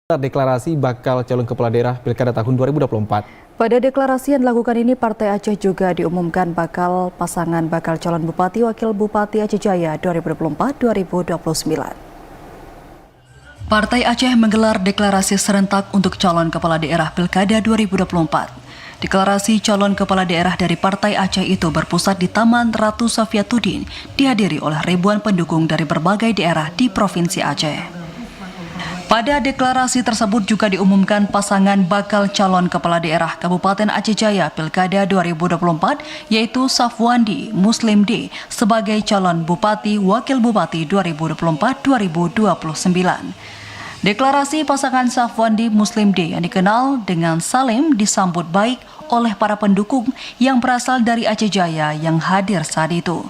Deklarasi bakal calon kepala daerah Pilkada tahun 2024. Pada deklarasi yang dilakukan ini, Partai Aceh juga diumumkan bakal calon Bupati Wakil Bupati Aceh Jaya 2024-2029. Partai Aceh menggelar deklarasi serentak untuk calon kepala daerah Pilkada 2024. Deklarasi calon kepala daerah dari Partai Aceh itu berpusat di Taman Ratu Safiatuddin, dihadiri oleh ribuan pendukung dari berbagai daerah di Provinsi Aceh. Pada deklarasi tersebut juga diumumkan pasangan bakal calon kepala daerah Kabupaten Aceh Jaya Pilkada 2024, yaitu Safwandi Muslim D sebagai calon Bupati Wakil Bupati 2024-2029. Deklarasi pasangan Safwandi Muslim D yang dikenal dengan Salim disambut baik oleh para pendukung yang berasal dari Aceh Jaya yang hadir saat itu.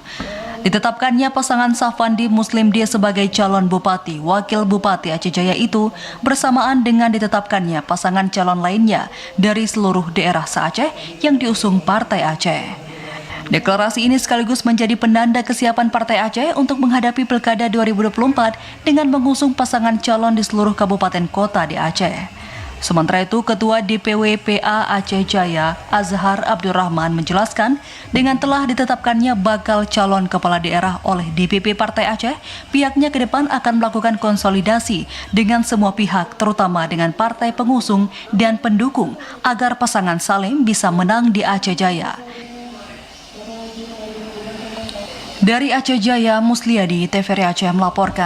Ditetapkannya pasangan Safwandi Muslim D sebagai calon Bupati Wakil Bupati Aceh Jaya itu bersamaan dengan ditetapkannya pasangan calon lainnya dari seluruh daerah se-Aceh yang diusung Partai Aceh. Deklarasi ini sekaligus menjadi penanda kesiapan Partai Aceh untuk menghadapi Pilkada 2024 dengan mengusung pasangan calon di seluruh kabupaten kota di Aceh. Sementara itu, Ketua DPW PA Aceh Jaya, Azhar Abdurrahman menjelaskan, dengan telah ditetapkannya bakal calon kepala daerah oleh DPP Partai Aceh, pihaknya ke depan akan melakukan konsolidasi dengan semua pihak, terutama dengan partai pengusung dan pendukung, agar pasangan Salim bisa menang di Aceh Jaya. Dari Aceh Jaya, Musliadi, TVRI Aceh melaporkan.